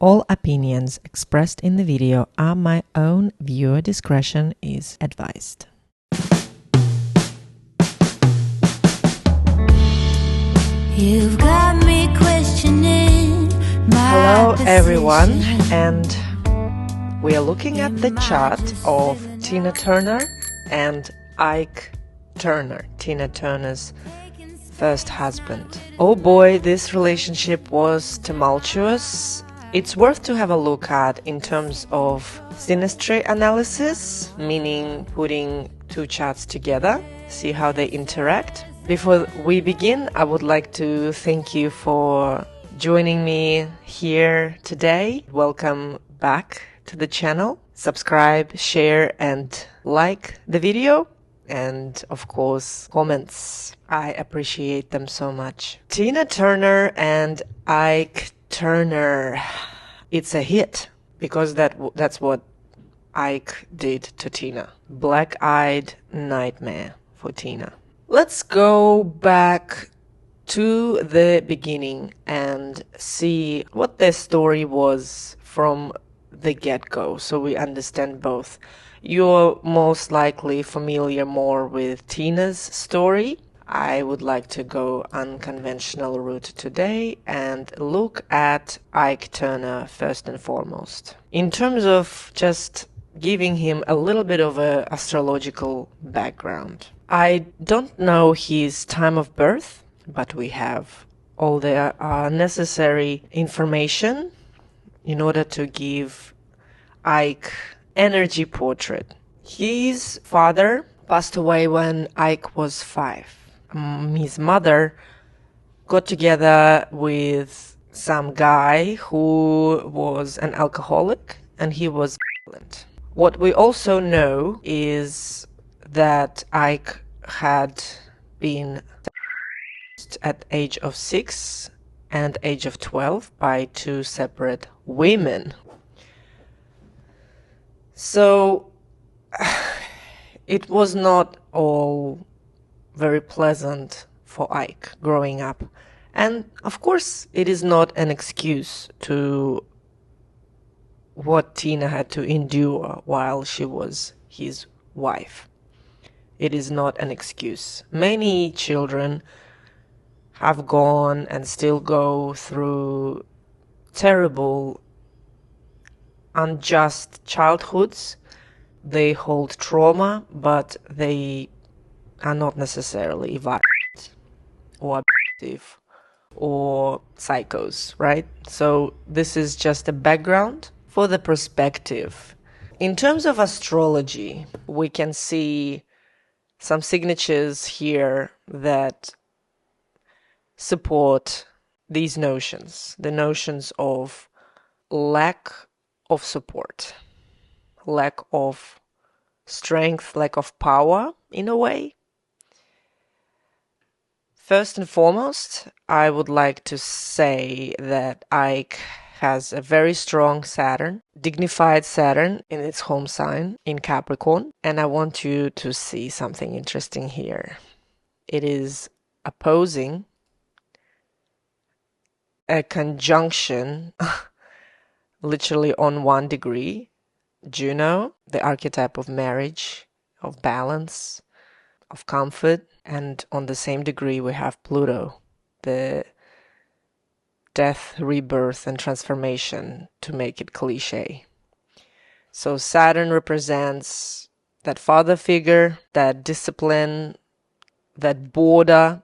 All opinions expressed in the video are my own. Viewer discretion is advised. You've got me questioning my Hello everyone, decision. and we are looking at the chart of Tina Turner and Ike Turner, Tina Turner's first husband. Oh boy, this relationship was tumultuous. It's worth to have a look at in terms of synastry analysis, meaning putting two charts together, see how they interact. Before we begin, I would like to thank you for joining me here today. Welcome back to the channel. Subscribe, share, and like the video. And of course, comments. I appreciate them so much. Tina Turner and Ike Turner. It's a hit because that's what Ike did to Tina. Black-eyed nightmare for Tina. Let's go back to the beginning and see what their story was from the get-go, so we understand both. You're most likely familiar more with Tina's story. I would like to go unconventional route today and look at Ike Turner first and foremost. In terms of just giving him a little bit of a astrological background. I don't know his time of birth, but we have all the necessary information in order to give Ike energy portrait. His father passed away when Ike was 5. His mother got together with some guy who was an alcoholic, and he was violent. What we also know is that Ike had been at age of 6 and age of 12 by 2 separate women. So it was not all very pleasant for Ike growing up. And of course, it is not an excuse to what Tina had to endure while she was his wife. It is not an excuse. Many children have gone and still go through terrible, unjust childhoods. They hold trauma, but they are not necessarily violent or abusive or psychos, right? So this is just a background for the perspective. In terms of astrology, we can see some signatures here that support these notions, the notions of lack of support, lack of strength, lack of power in a way. First and foremost, I would like to say that Ike has a very strong Saturn, dignified Saturn in its home sign in Capricorn, and I want you to see something interesting here. It is opposing a conjunction literally on 1 degree, Juno, the archetype of marriage, of balance, of comfort, and on the same degree we have Pluto, the death, rebirth, and transformation, to make it cliche. So Saturn represents that father figure, that discipline, that border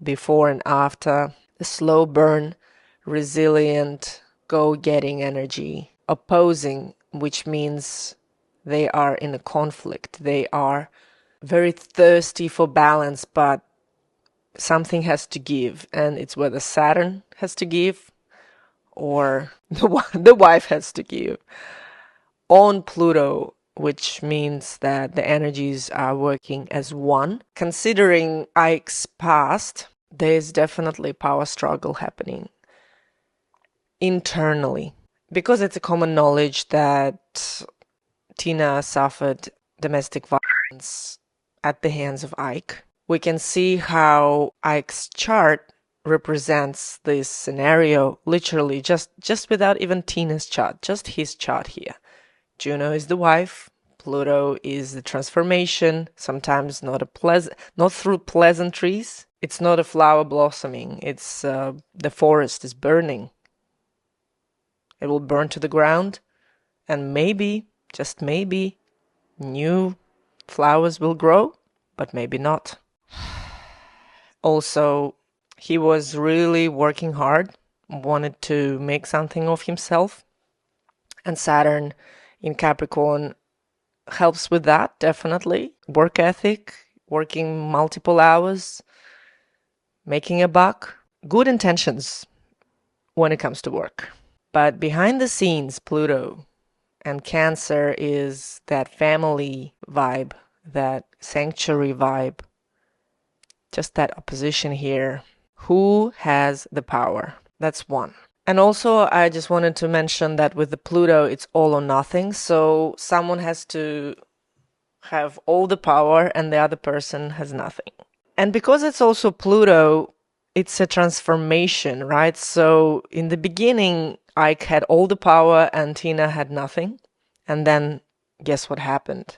before and after, the slow burn, resilient, go-getting energy, opposing, which means they are in a conflict. They are very thirsty for balance, but something has to give, and it's whether Saturn has to give or the wife has to give. On Pluto, which means that the energies are working as one. Considering Ike's past, there's definitely power struggle happening internally, because it's a common knowledge that Tina suffered domestic violence at the hands of Ike. We can see how Ike's chart represents this scenario literally just without even Tina's chart, just his chart here. Juno is the wife, Pluto is the transformation, sometimes not through pleasantries. It's not a flower blossoming, it's the forest is burning. It will burn to the ground, and maybe, just maybe, new flowers will grow, but maybe not. Also, he was really working hard, wanted to make something of himself, and Saturn in Capricorn helps with that, definitely. Work ethic, working multiple hours, making a buck, good intentions when it comes to work. But behind the scenes, Pluto and Cancer is that family vibe, that sanctuary vibe, just that opposition here. Who has the power? That's one. And also, I just wanted to mention that with the Pluto, it's all or nothing. So someone has to have all the power and the other person has nothing. And because it's also Pluto, it's a transformation, right? So in the beginning, Ike had all the power and Tina had nothing. And then guess what happened?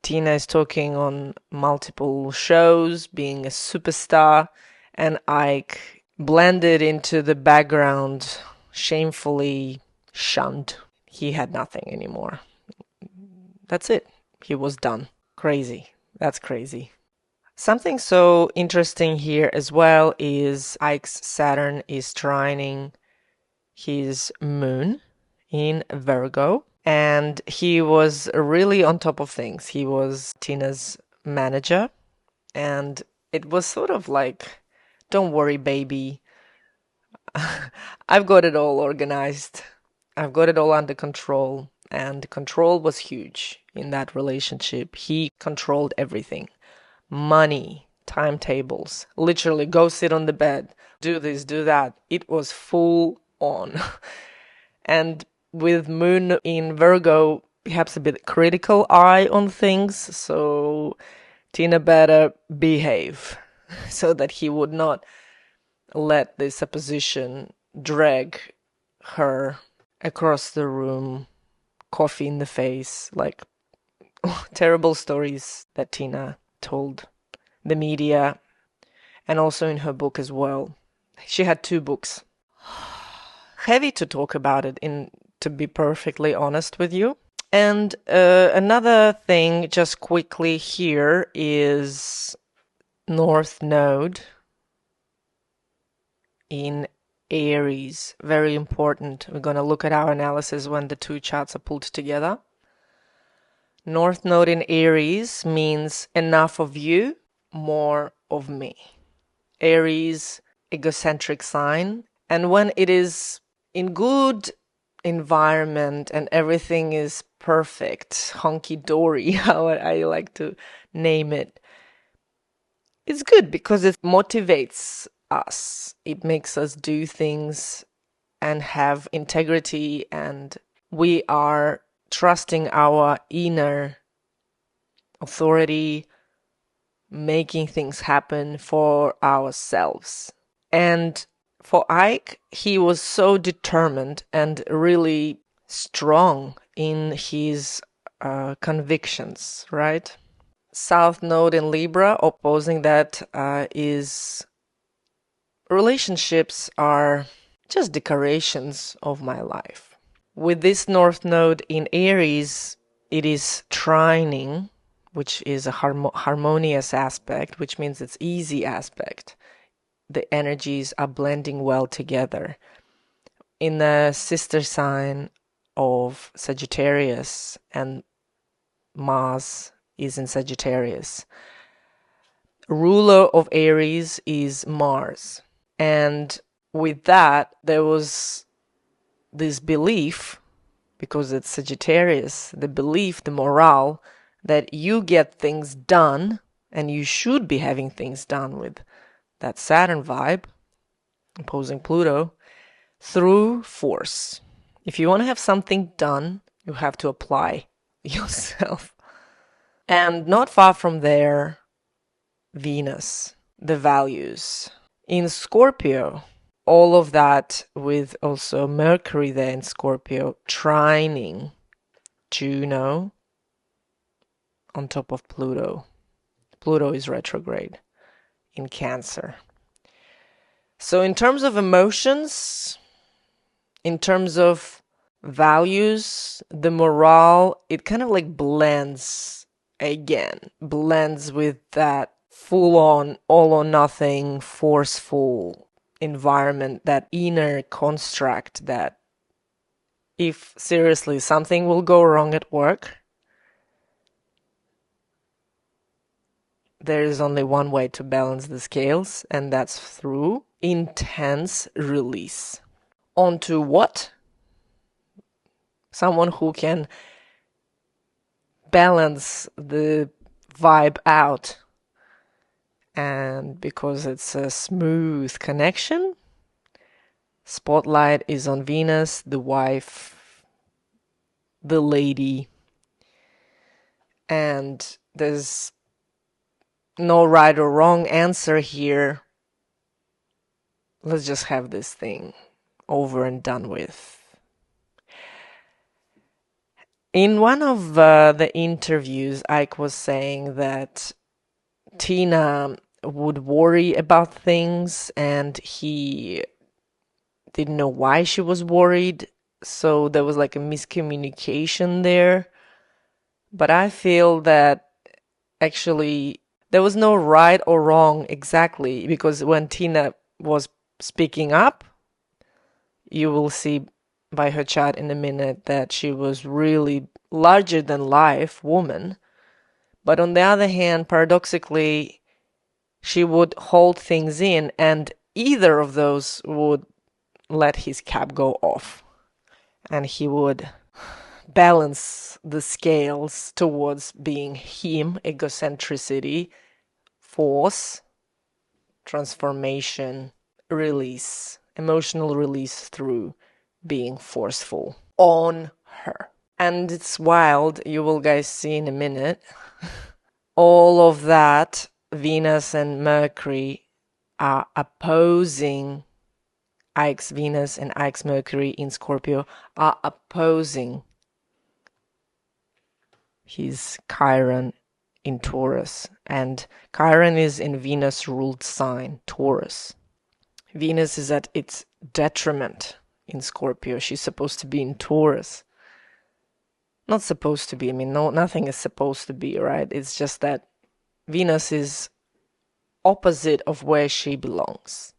Tina is talking on multiple shows, being a superstar, and Ike blended into the background, shamefully shunned. He had nothing anymore. That's it. He was done. Crazy. That's crazy. Something so interesting here as well is Ike's Saturn is trining his moon in Virgo. And he was really on top of things. He was Tina's manager. And it was sort of like, don't worry, baby. I've got it all organized. I've got it all under control. And control was huge in that relationship. He controlled everything. Money, timetables, literally go sit on the bed, do this, do that. It was full on. And with Moon in Virgo, perhaps a bit critical eye on things, so Tina better behave so that he would not let this opposition drag her across the room, coffee in the face, like terrible stories that Tina told the media and also in her book as well. She had 2 books. Heavy to talk about it, to be perfectly honest with you. And another thing just quickly here is North Node in Aries. Very important. We're going to look at our analysis when the 2 charts are pulled together. North Node in Aries means enough of you, more of me. Aries, egocentric sign. And when it is in good environment and everything is perfect, honky-dory, how I like to name it, it's good because it motivates us. It makes us do things and have integrity, and we are trusting our inner authority, making things happen for ourselves. And for Ike, he was so determined and really strong in his convictions, right? South Node in Libra, opposing that is relationships are just decorations of my life. With this North Node in Aries, it is trining, which is a harmonious aspect, which means it's easy aspect. The energies are blending well together. In the sister sign of Sagittarius, and Mars is in Sagittarius. Ruler of Aries is Mars. And with that, there was this belief, because it's Sagittarius, the belief, the morale, that you get things done, and you should be having things done with that Saturn vibe, opposing Pluto, through force. If you want to have something done, you have to apply yourself. And not far from there, Venus, the values. In Scorpio, all of that with also Mercury there in Scorpio, trining Juno on top of Pluto. Pluto is retrograde in Cancer. So in terms of emotions, in terms of values, the morale, it kind of like blends with that full-on, all-or-nothing, forceful environment, that inner construct that if seriously something will go wrong at work, there is only one way to balance the scales, and that's through intense release. Onto what? Someone who can balance the vibe out. And because it's a smooth connection, spotlight is on Venus, the wife, the lady. And there's no right or wrong answer here. Let's just have this thing over and done with. In one of the interviews, Ike was saying that Tina would worry about things and he didn't know why she was worried. So there was like a miscommunication there. But I feel that actually there was no right or wrong exactly, because when Tina was speaking up, you will see by her chart in a minute that she was really larger than life woman. But on the other hand, paradoxically, she would hold things in, and either of those would let his cap go off. And he would balance the scales towards being him, egocentricity, force, transformation, release, emotional release through being forceful on her. And it's wild, you will guys see in a minute. All of that, Venus and Mercury are opposing. Ike's Venus and Ike's Mercury in Scorpio are opposing his Chiron in Taurus. And Chiron is in Venus-ruled sign, Taurus. Venus is at its detriment in Scorpio. She's supposed to be in Taurus. Not supposed to be. I mean, nothing is supposed to be, right? It's just that Venus is opposite of where she belongs.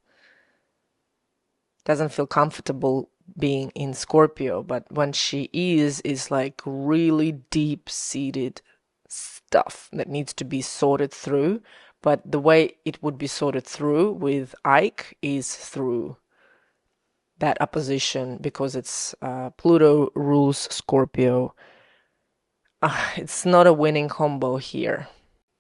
Doesn't feel comfortable being in Scorpio, but when she is like really deep-seated stuff that needs to be sorted through. But the way it would be sorted through with Ike is through that opposition, because it's Pluto rules Scorpio. It's not a winning combo here.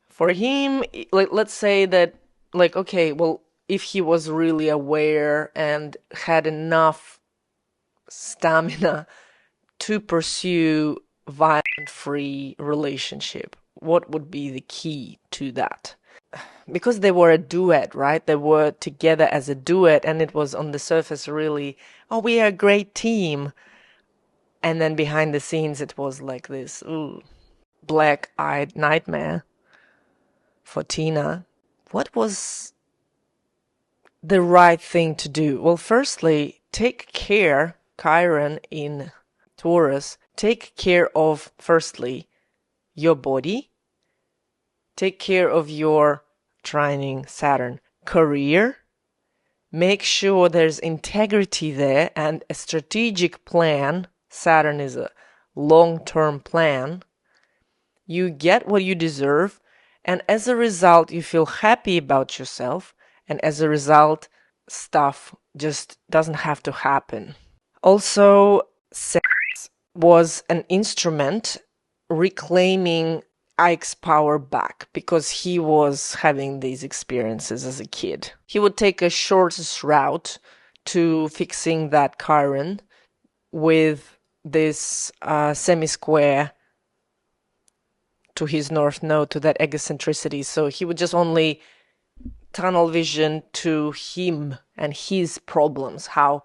For him, like, let's say that, like, okay, well, if he was really aware and had enough stamina to pursue violent-free relationship, what would be the key to that? Because they were a duet, right? They were together as a duet, and it was on the surface really, oh, we are a great team. And then behind the scenes, it was like this black-eyed nightmare for Tina. What was the right thing to do? Well, firstly, take care, Chiron in Taurus, take care of, firstly, your body. Take care of your trining Saturn career. Make sure there's integrity there and a strategic plan. Saturn is a long-term plan. You get what you deserve, and as a result, you feel happy about yourself, and as a result, stuff just doesn't have to happen. Also, sex was an instrument reclaiming Ike's power back, because he was having these experiences as a kid. He would take a shortest route to fixing that Chiron with this semi-square to his north node, to that egocentricity. So he would just only tunnel vision to him and his problems, how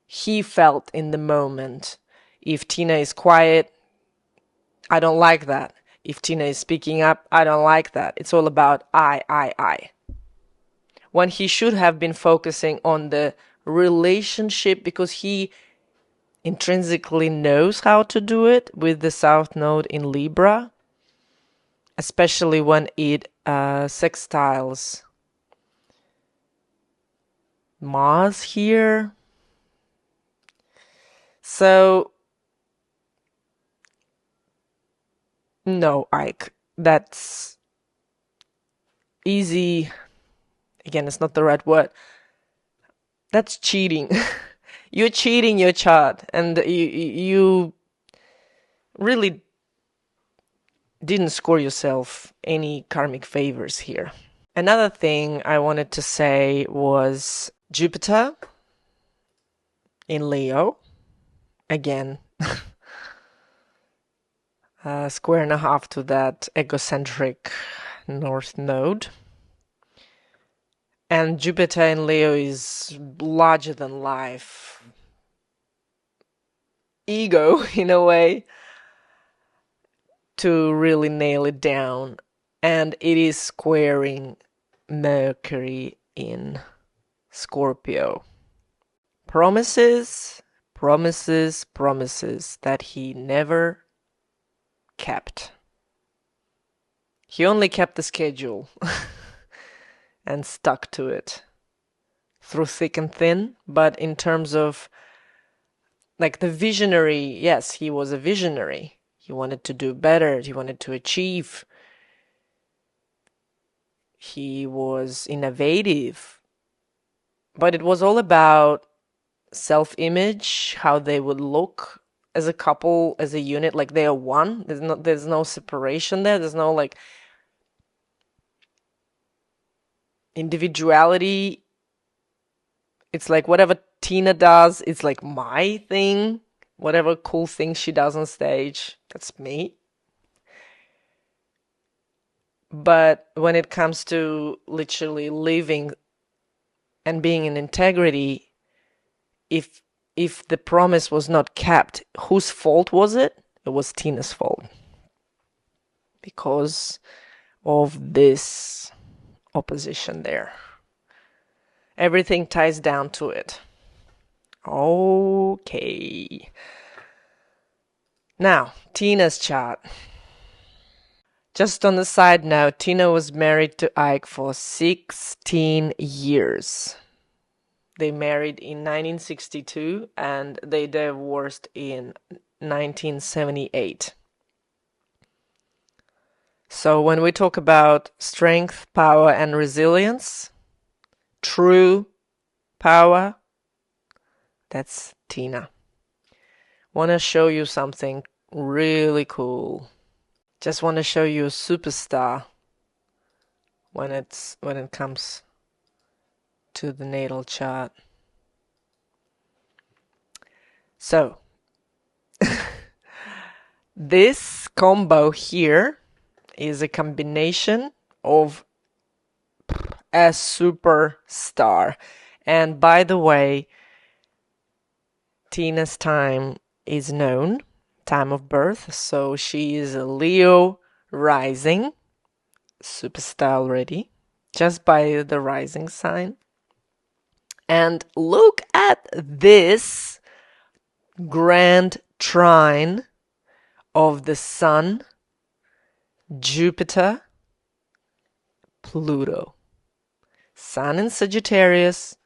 he felt in the moment. If Tina is quiet, I don't like that. If Tina is speaking up, I don't like that. It's all about I. When he should have been focusing on the relationship, because he intrinsically knows how to do it with the South Node in Libra, especially when it sextiles Mars here. So, no, Ike, that's easy. Again, it's not the right word. That's cheating. You're cheating your chart, and you really didn't score yourself any karmic favors here. Another thing I wanted to say was Jupiter in Leo. Again, square and a half to that egocentric North Node. And Jupiter in Leo is larger than life. Ego, in a way, to really nail it down. And it is squaring Mercury in Scorpio. Promises that he never kept. He only kept the schedule and stuck to it through thick and thin. But in terms of like the visionary, yes, he was a visionary. He wanted to do better. He wanted to achieve. He was innovative. But it was all about self-image, how they would look as a couple, as a unit, like they are one. There's no separation there. There's no like individuality. It's like whatever Tina does, it's like my thing. Whatever cool thing she does on stage, that's me. But when it comes to literally living and being in integrity, if the promise was not kept, whose fault was it? It was Tina's fault. Because of this opposition there. Everything ties down to it. Okay. Now, Tina's chart. Just on the side note, Tina was married to Ike for 16 years. They married in 1962 and they divorced in 1978. So when we talk about strength, power, and resilience, true power, that's Tina. Want to show you something really cool. Just want to show you a superstar when it comes to the natal chart. So, this combo here is a combination of a superstar. And by the way, Tina's time is known, time of birth, so she is a Leo rising, superstar already, just by the rising sign. And look at this grand trine of the Sun, Jupiter, Pluto. Sun in Sagittarius,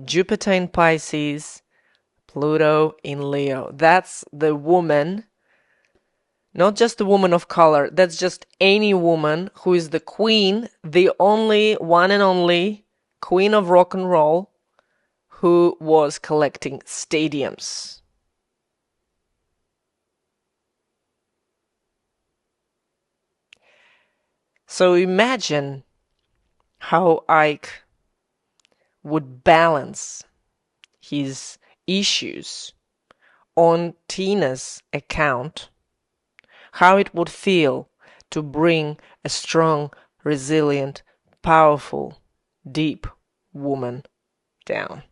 Jupiter in Pisces, Pluto in Leo. That's the woman, not just the woman of color, that's just any woman who is the queen, the only one and only queen of rock and roll who was collecting stadiums. So imagine how Ike would balance his issues on Tina's account, how it would feel to bring a strong, resilient, powerful deep woman down.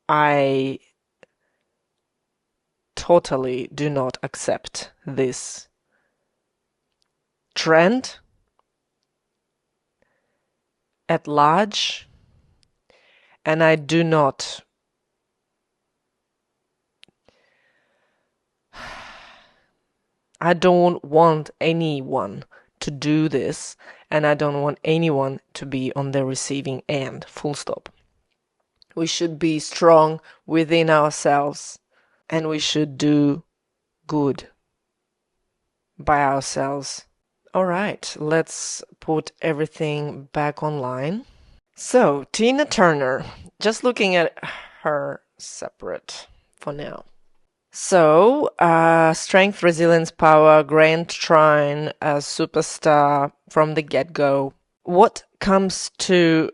I totally do not accept this trend at large, and I do not I don't want anyone to do this, and I don't want anyone to be on the receiving end, full stop. We should be strong within ourselves, and we should do good by ourselves. All right, let's put everything back online. So, Tina Turner, just looking at her separate for now. So, strength, resilience, power, grand trine, a superstar from the get-go. What comes to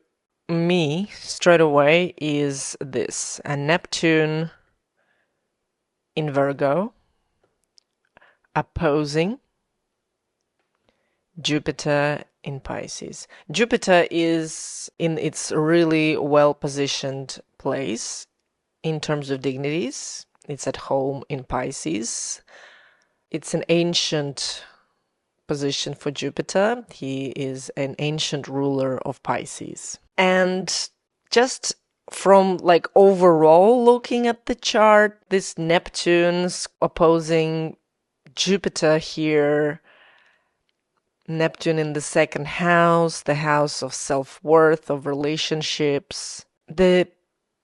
me straight away is this: a Neptune in Virgo opposing Jupiter in Pisces. Jupiter is in its really well-positioned place in terms of dignities. It's at home in Pisces. It's an ancient position for Jupiter. He is an ancient ruler of Pisces. And just from like overall looking at the chart, this Neptune's opposing Jupiter here, Neptune in the second house, the house of self-worth, of relationships. The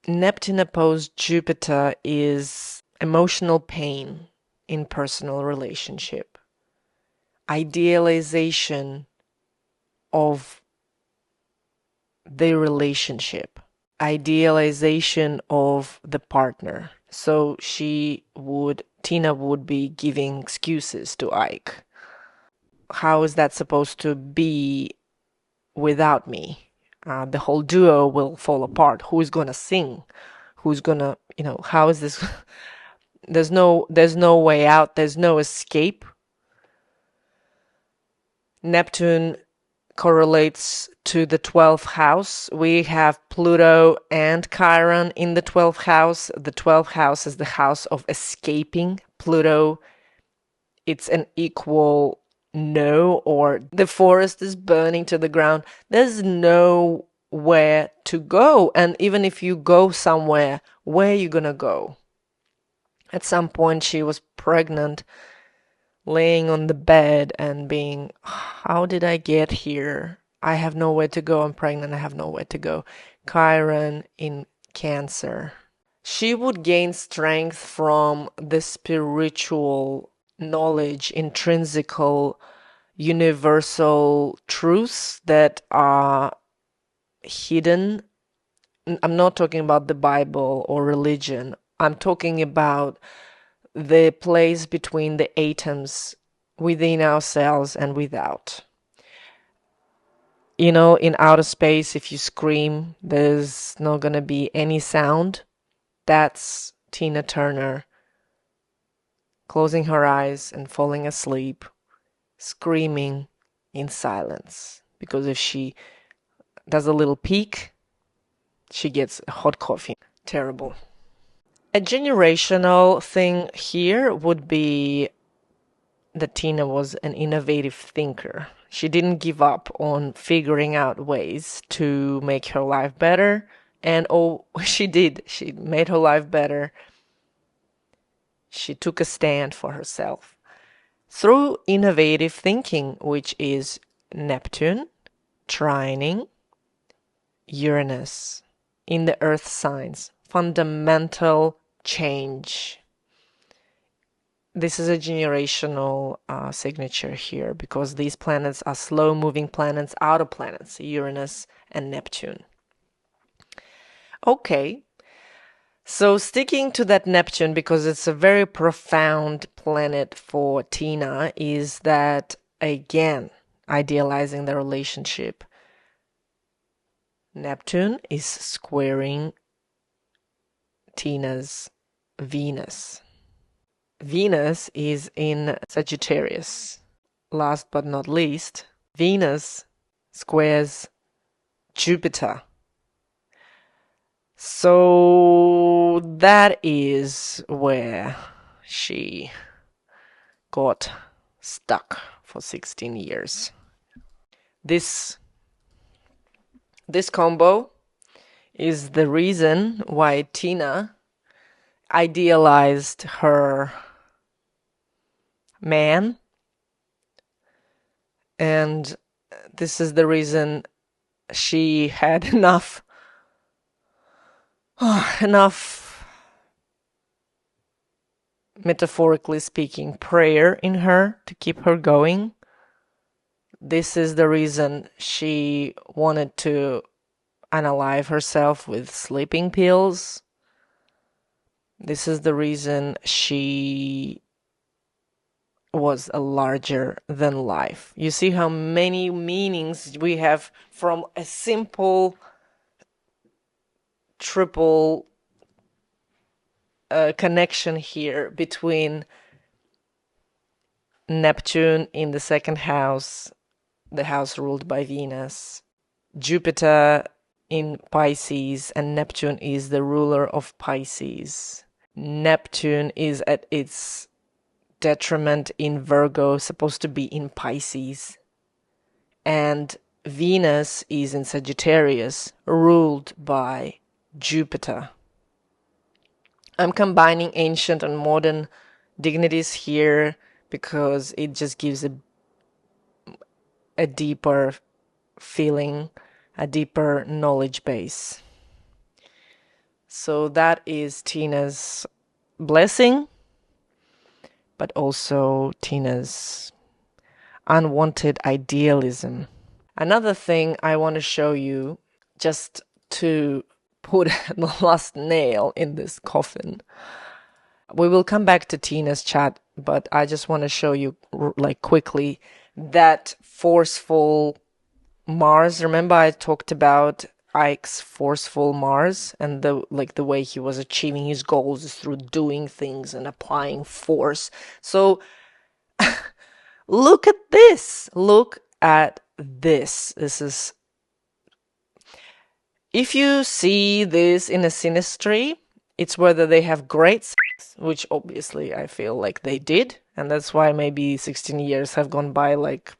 Neptune opposed Jupiter is emotional pain in personal relationship, idealization of the relationship, idealization of the partner. So Tina would be giving excuses to Ike. How is that supposed to be without me? The whole duo will fall apart. Who is gonna sing? Who's gonna, how is this? There's no way out. There's no escape. Neptune correlates to the 12th house. We have Pluto and Chiron in the 12th house. The 12th house is the house of escaping. Pluto, it's an equal no, or the forest is burning to the ground. There's nowhere to go. And even if you go somewhere, where are you gonna go? At some point, she was pregnant, laying on the bed and being, how did I get here? I have nowhere to go. I'm pregnant. I have nowhere to go. Chiron in Cancer. She would gain strength from the spiritual knowledge, intrinsical, universal truths that are hidden. I'm not talking about the Bible or religion. I'm talking about the place between the atoms within ourselves and without. In outer space, if you scream, there's not going to be any sound. That's Tina Turner closing her eyes and falling asleep, screaming in silence. Because if she does a little peek, she gets a hot coffee. Terrible. A generational thing here would be that Tina was an innovative thinker. She didn't give up on figuring out ways to make her life better. And she did. She made her life better. She took a stand for herself through innovative thinking, which is Neptune, trining Uranus in the earth signs. Fundamental change. This is a generational signature here because these planets are slow-moving planets, outer planets, Uranus and Neptune. Okay, so sticking to that Neptune, because it's a very profound planet for Tina, is that, again, idealizing the relationship. Neptune is squaring Tina's Venus. Venus is in Sagittarius. last but not least, Venus squares Jupiter. So that is where she got stuck for 16 years. This combo is the reason why Tina idealized her man, and this is the reason she had enough, metaphorically speaking, prayer in her to keep her going. This is the reason she wanted to unalive herself with sleeping pills. This is the reason she was a larger than life. You see how many meanings we have from a simple triple connection here between Neptune in the second house, the house ruled by Venus, Jupiter in Pisces, and Neptune is the ruler of Pisces. Neptune is at its detriment in Virgo, supposed to be in Pisces. And Venus is in Sagittarius, ruled by Jupiter. I'm combining ancient and modern dignities here because it just gives a deeper feeling, a deeper knowledge base. So that is Tina's blessing, but also Tina's unwanted idealism. Another thing I want to show you, just to put the last nail in this coffin. We will come back to Tina's chat, but I just want to show you quickly that forceful Mars. Remember I talked about Ike's forceful Mars and the way he was achieving his goals is through doing things and applying force. So look at this. Look at this. This is, if you see this in a synastry, it's whether they have great sex, which obviously I feel like they did, and that's why maybe 16 years have gone by like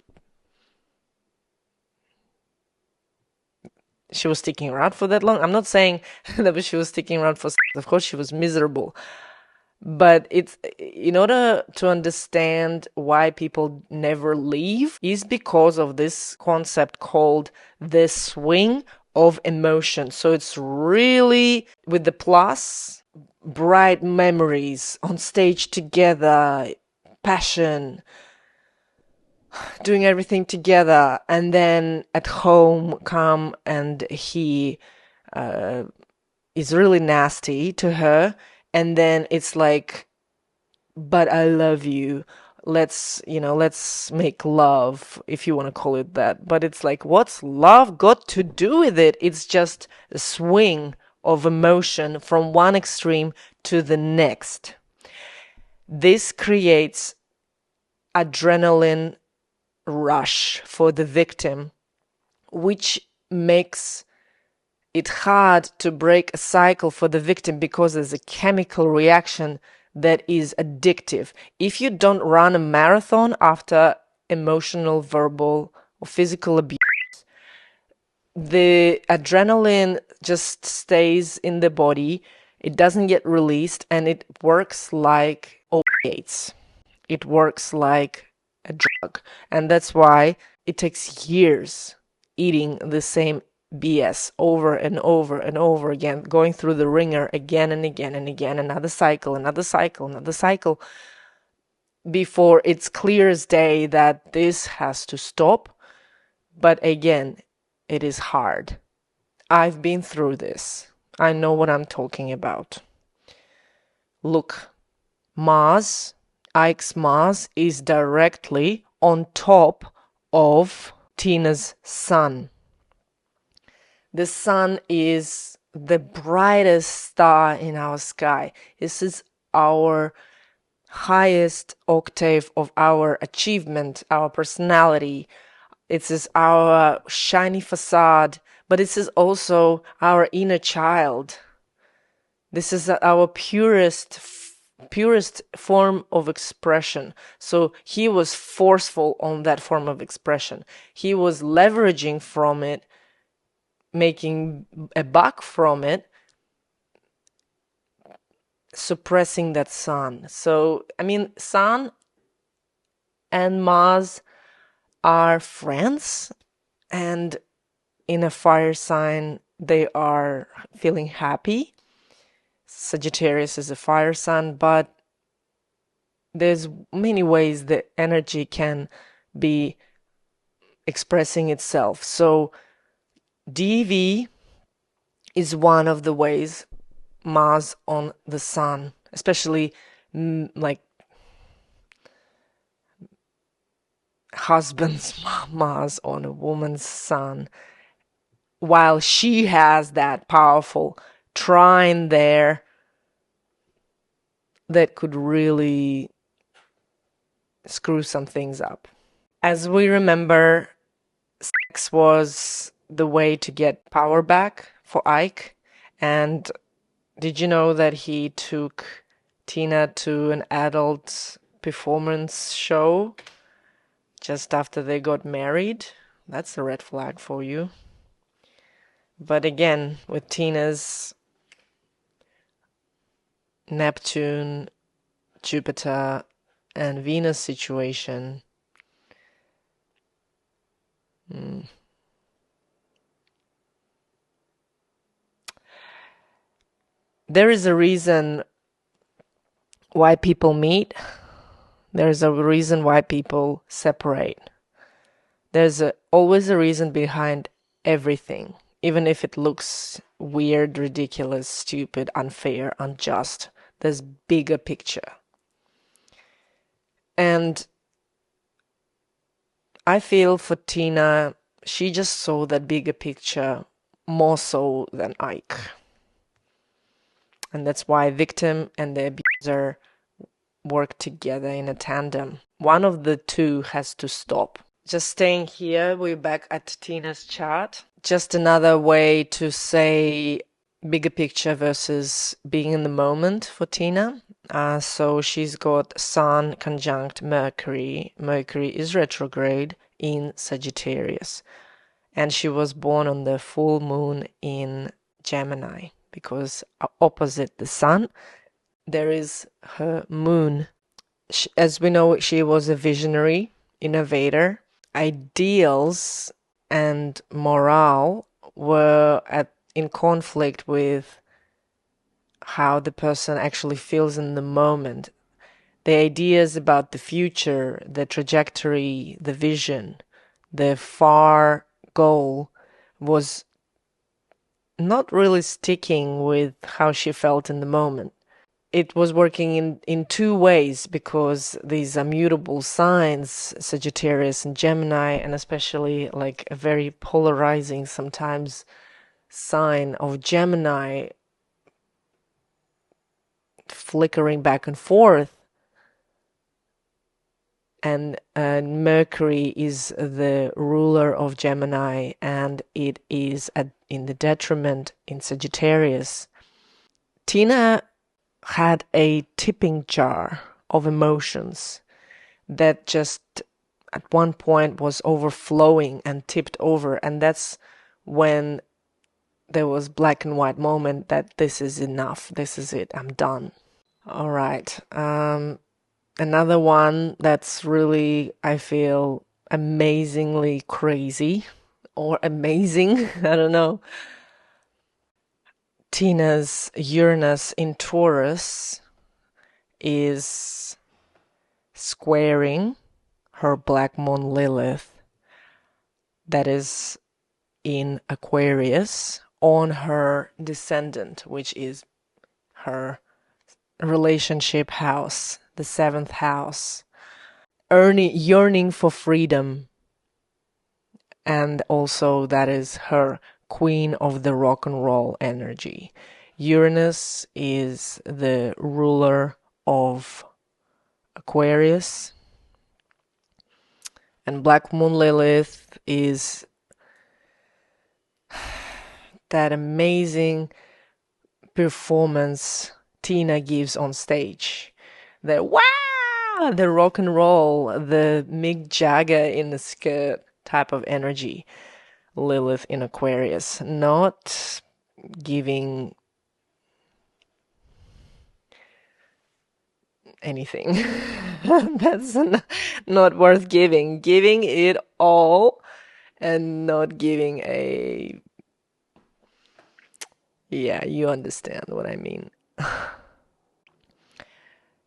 she was sticking around for that long. I'm not saying that she was sticking around for sex. Of course she was miserable. But it's, in order to understand why people never leave, is because of this concept called the swing of emotion. So it's really, with the plus, bright memories on stage together, passion, doing everything together, and then at home come and he is really nasty to her. And then it's like, but I love you. Let's make love, if you want to call it that. But it's like, what's love got to do with it? It's just a swing of emotion from one extreme to the next. This creates adrenaline rush for the victim, which makes it hard to break a cycle for the victim because there's a chemical reaction that is addictive. If you don't run a marathon after emotional, verbal, or physical abuse, the adrenaline just stays in the body, it doesn't get released, and it works like opiates. It works like a drug. And that's why it takes years eating the same BS over and over and over again, going through the ringer again and again and again, another cycle, before it's clear as day that this has to stop. But again, it is hard. I've been through this. I know what I'm talking about. Look, Mars, Ike's Mars, is directly on top of Tina's sun. The sun is the brightest star in our sky. This is our highest octave of our achievement, our personality. It is our shiny facade, but it is also our inner child. This is our purest form of expression. So he was forceful on that form of expression. He was leveraging from it, making a buck from it, suppressing that sun. So, I mean, Sun and Mars are friends, and in a fire sign, they are feeling happy. Sagittarius is a fire sign, but there's many ways the energy can be expressing itself. So DV is one of the ways. Mars on the sun, especially like husband's Mars on a woman's sun, while she has that powerful trine there that could really screw some things up. As we remember, sex was the way to get power back for Ike, and did you know that he took Tina to an adult performance show just after they got married? That's a red flag for you. But again, with Tina's Neptune, Jupiter, and Venus situation, there is a reason why people meet. There's a reason why people separate. There's always a reason behind everything, even if it looks weird, ridiculous, stupid, unfair, unjust. There's bigger picture. And I feel for Tina, she just saw that bigger picture more so than Ike. And that's why victim and the abuser work together in a tandem. One of the two has to stop. Just staying here, we're back at Tina's chart. Just another way to say bigger picture versus being in the moment for Tina. So she's got Sun conjunct Mercury. Mercury is retrograde in Sagittarius. And she was born on the full moon in Gemini, because opposite the Sun, there is her moon. As we know, she was a visionary, innovator. Ideals and morale were in conflict with how the person actually feels in the moment. The ideas about the future, the trajectory, the vision, the far goal was not really sticking with how she felt in the moment. It was working in two ways, because these are mutable signs, Sagittarius and Gemini, and especially like a very polarizing sometimes sign of Gemini, flickering back and forth. And Mercury is the ruler of Gemini, and it is in the detriment in Sagittarius. Tina had a tipping jar of emotions that just at one point was overflowing and tipped over, and that's when there was black and white moment that this is enough, this is it, I'm done. All right. Another one that's really, I feel, amazingly crazy or amazing, I don't know. Tina's Uranus in Taurus is squaring her black moon Lilith, that is in Aquarius, on her descendant, which is her relationship house, the 7th house, yearning for freedom. And also that is her queen of the rock and roll energy. Uranus is the ruler of Aquarius. And Black Moon Lilith is that amazing performance Tina gives on stage. The wow, the rock and roll, the Mick Jagger in the skirt type of energy. Lilith in Aquarius, not giving anything. That's not worth giving. Giving it all and not giving a... Yeah, you understand what I mean.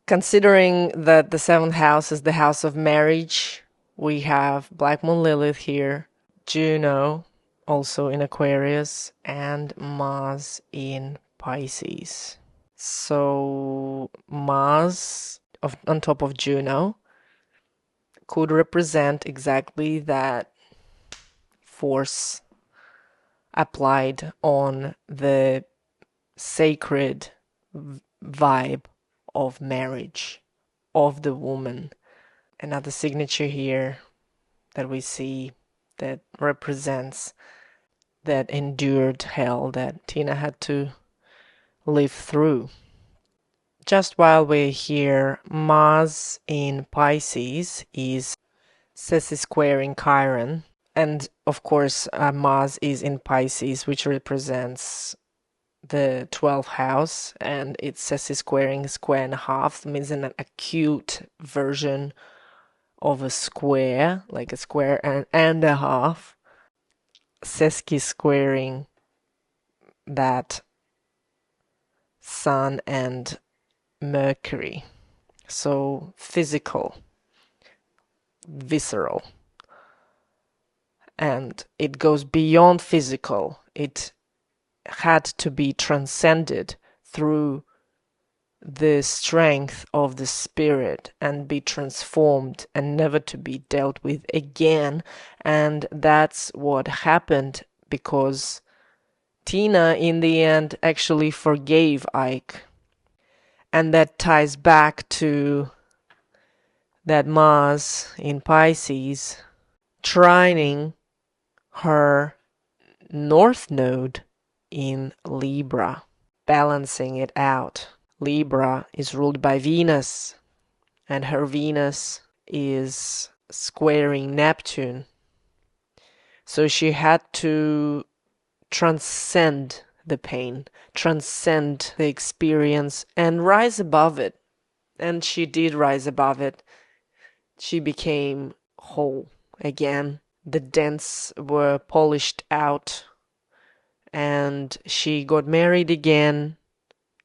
Considering that the 7th house is the house of marriage, we have Black Moon Lilith here, Juno also in Aquarius, and Mars in Pisces. So Mars on top of Juno could represent exactly that force applied on the sacred vibe of marriage, of the woman. Another signature here that we see that represents that endured hell that Tina had to live through. Just while we're here, Mars in Pisces is sessi-squaring Chiron. And of course, Mars is in Pisces, which represents the 12th house, and it's sessi-squaring square and a half, means an acute version of a square, like a square and a half. Sesqui-squaring that Sun and Mercury. So physical, visceral. And it goes beyond physical. It had to be transcended through the strength of the spirit and be transformed and never to be dealt with again. And that's what happened, because Tina in the end actually forgave Ike. And that ties back to that Mars in Pisces trining her North Node in Libra, balancing it out. Libra is ruled by Venus, and her Venus is squaring Neptune. So she had to transcend the pain, transcend the experience, and rise above it. And she did rise above it. She became whole again. The dents were polished out, and she got married again,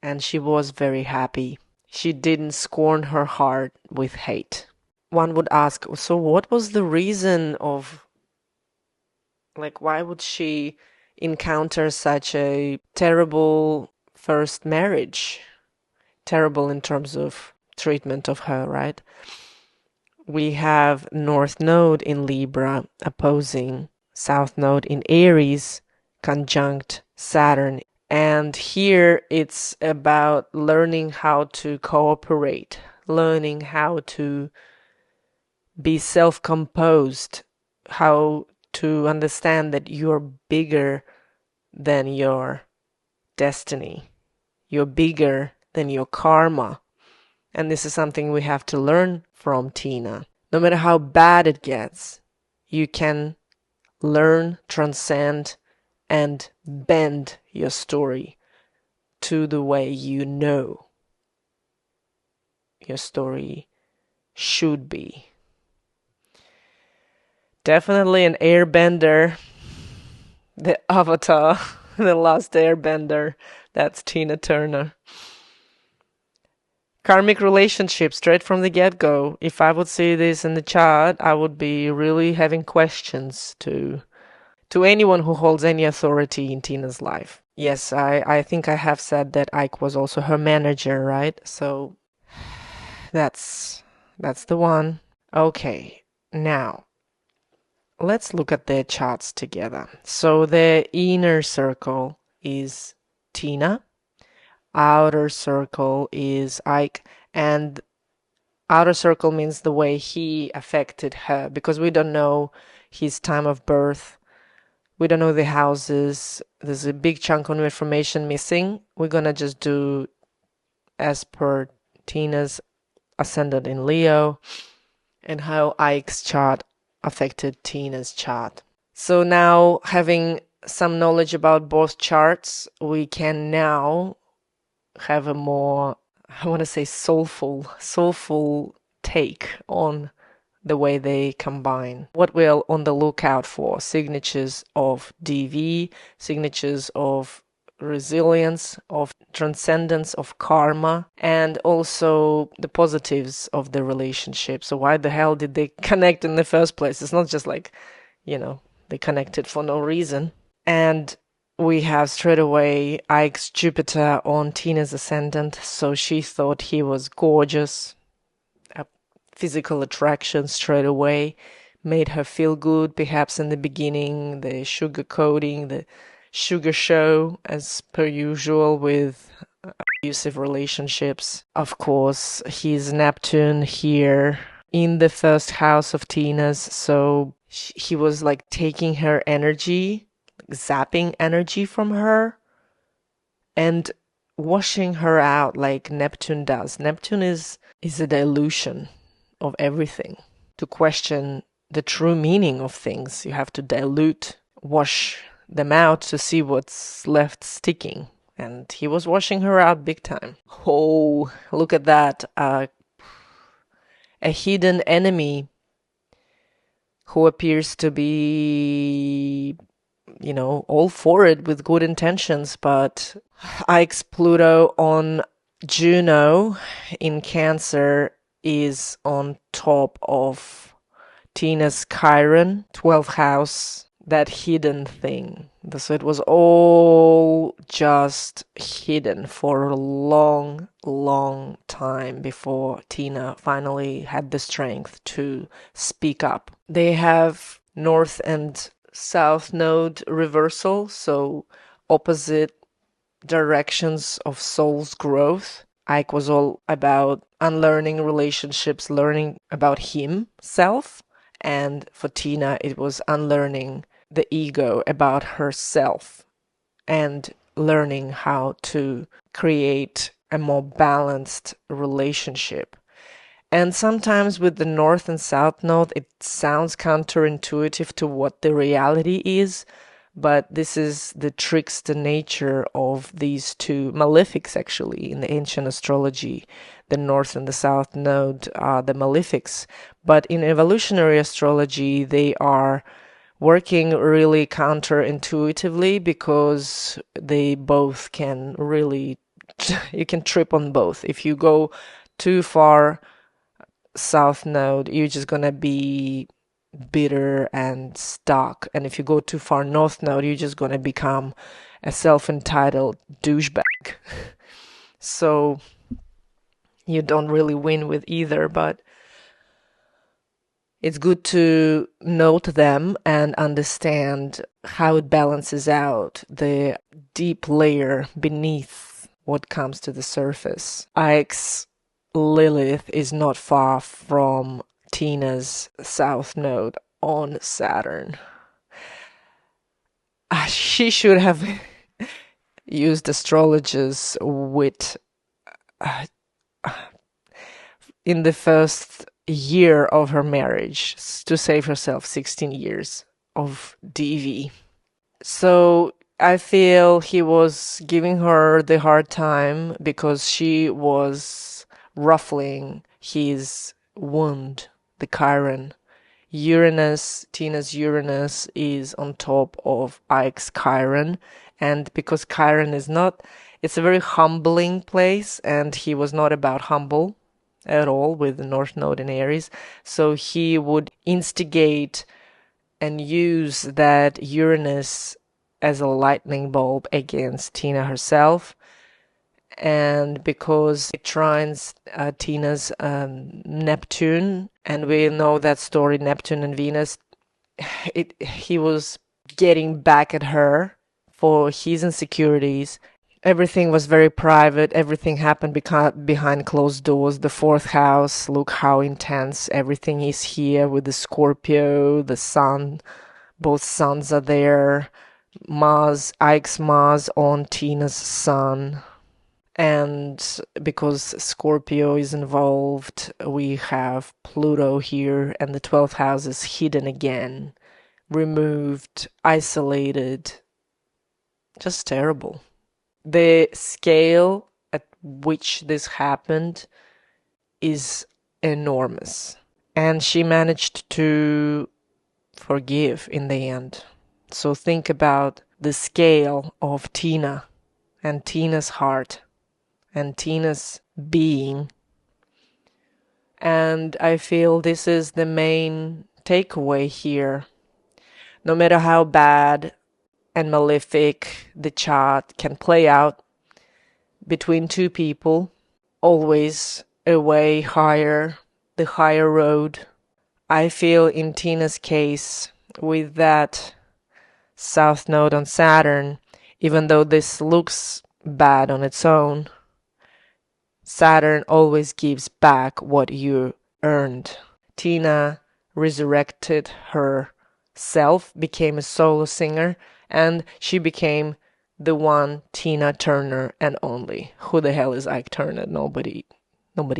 and she was very happy. She didn't scorn her heart with hate. One would ask, so what was the reason of, like, why would she encounter such a terrible first marriage? Terrible in terms of treatment of her, right? We have North Node in Libra opposing South Node in Aries, conjunct Saturn. And here it's about learning how to cooperate, learning how to be self-composed, how to understand that you're bigger than your destiny. You're bigger than your karma. And this is something we have to learn from Tina. No matter how bad it gets, you can learn, transcend, and bend your story to the way you know your story should be. Definitely an airbender, the avatar, the last airbender, that's Tina Turner. Karmic relationship straight from the get-go. If I would see this in the chart, I would be really having questions to anyone who holds any authority in Tina's life. Yes, I think I have said that Ike was also her manager, right? So that's the one. Okay, now let's look at their charts together. So the inner circle is Tina. Outer circle is Ike, and Outer circle means the way he affected her, because we don't know his time of birth. We don't know the houses. There's a big chunk of information missing. We're gonna just do as per Tina's ascendant in Leo and how Ike's chart affected Tina's chart. So now, having some knowledge about both charts, we can now have a more, I want to say, soulful take on the way they combine. What we're on the lookout for: signatures of DV, signatures of resilience, of transcendence, of karma, and also the positives of the relationship. So why the hell did they connect in the first place? It's not just like, they connected for no reason. And we have straight away Ike's Jupiter on Tina's ascendant, so she thought he was gorgeous. A physical attraction straight away made her feel good. Perhaps in the beginning, the sugar coating, the sugar show, as per usual with abusive relationships. Of course, he's Neptune here in the first house of Tina's, so he was like taking her energy, zapping energy from her and washing her out like Neptune does. Neptune is a dilution of everything. To question the true meaning of things, you have to dilute, wash them out to see what's left sticking. And he was washing her out big time. Oh, look at that. A hidden enemy who appears to be, all for it with good intentions, but Ike's Pluto on Juno in Cancer is on top of Tina's Chiron, 12th house, that hidden thing. So it was all just hidden for a long, long time before Tina finally had the strength to speak up. They have North and South Node reversal, so opposite directions of soul's growth. Ike was all about unlearning relationships, learning about himself, and for Tina it was unlearning the ego about herself and learning how to create a more balanced relationship. And sometimes with the North and South Node, it sounds counterintuitive to what the reality is, but this is the trickster nature of these two malefics, actually. In the ancient astrology, the North and the South Node are the malefics. But in evolutionary astrology, they are working really counterintuitively because they both can really, you can trip on both. If you go too far South Node, you're just gonna be bitter and stuck. And if you go too far North Node, you're just gonna become a self-entitled douchebag. So you don't really win with either, but it's good to note them and understand how it balances out the deep layer beneath what comes to the surface. Ike's Lilith is not far from Tina's South Node on Saturn. She should have used astrologers with in the first year of her marriage to save herself 16 years of DV. So I feel he was giving her the hard time because she was ruffling his wound, the Chiron. Tina's Uranus is on top of Ike's Chiron, and because Chiron it's a very humbling place, and he was not about humble at all with the North Node in Aries, so he would instigate and use that Uranus as a lightning bulb against Tina herself. And because it trines Tina's Neptune, and we know that story, Neptune and Venus, he was getting back at her for his insecurities, Everything was very private. Everything happened behind closed doors. The fourth house, look how intense everything is here with the Scorpio, the sun. Both suns are there. Mars, Ike's Mars on Tina's sun. And because Scorpio is involved, we have Pluto here, and the 12th house is hidden again, removed, isolated. Just terrible. The scale at which this happened is enormous. And she managed to forgive in the end. So think about the scale of Tina and Tina's heart and Tina's being. And I feel this is the main takeaway here. No matter how bad and malefic the chart can play out between two people, always a way higher, the higher road. I feel in Tina's case, with that South Node on Saturn, even though this looks bad on its own, Saturn always gives back what you earned. Tina resurrected herself, became a solo singer, and she became the one Tina Turner and only. Who the hell is Ike Turner? Nobody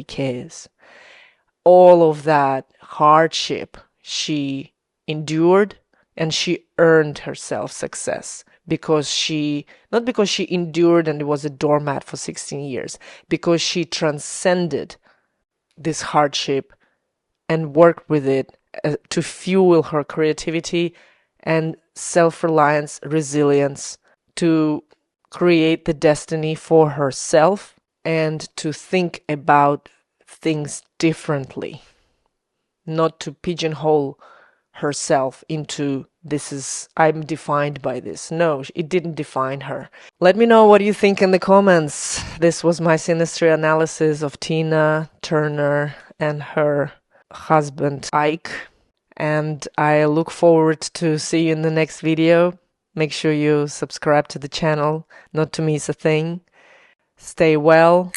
cares. All of that hardship she endured, and she earned herself success not because she endured and was a doormat for 16 years, because she transcended this hardship and worked with it to fuel her creativity and self-reliance, resilience, to create the destiny for herself and to think about things differently, not to pigeonhole herself into I'm defined by this. No, it didn't define her. Let me know what you think in the comments. This was my Synastry analysis of Tina Turner and her husband Ike, and I look forward to see you in the next video. Make sure you subscribe to the channel, not to miss a thing. Stay well,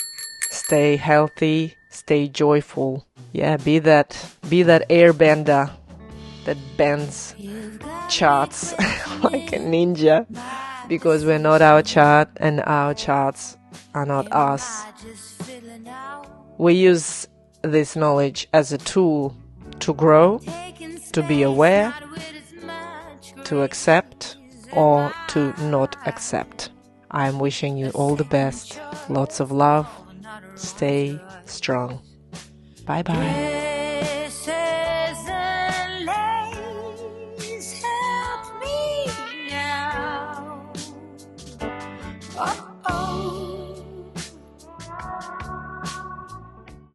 stay healthy, stay joyful. Yeah, be that airbender that bends charts like a ninja, because we're not our chart and our charts are not us. We use this knowledge as a tool to grow, to be aware, to accept or to not accept. I'm wishing you all the best. Lots of love. Stay strong. Bye bye.